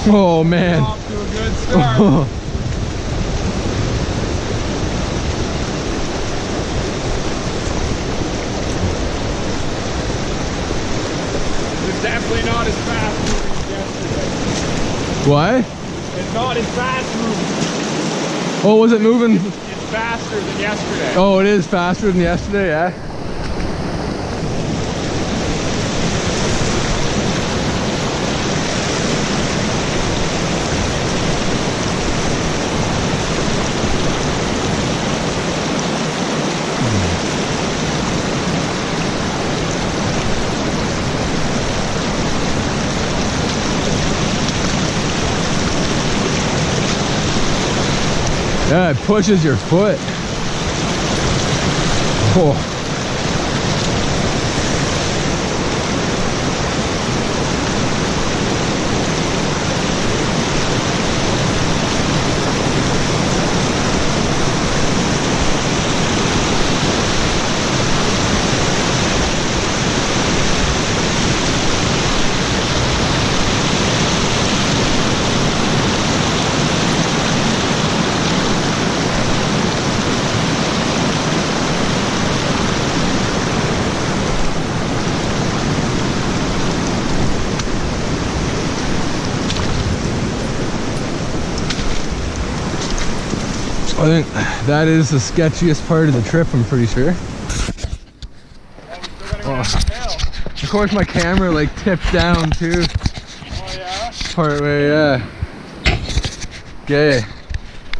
Oh man. Off to a good start. It's definitely not as fast moving as yesterday. What? It's not as fast moving. Oh, was it moving? It's faster than yesterday. Oh, it is faster than yesterday, yeah. Yeah, it pushes your foot. Oh. I think that is the sketchiest part of the trip, I'm pretty sure. Oh. Of course my camera like tipped down too. Oh yeah? Part way, yeah. Okay.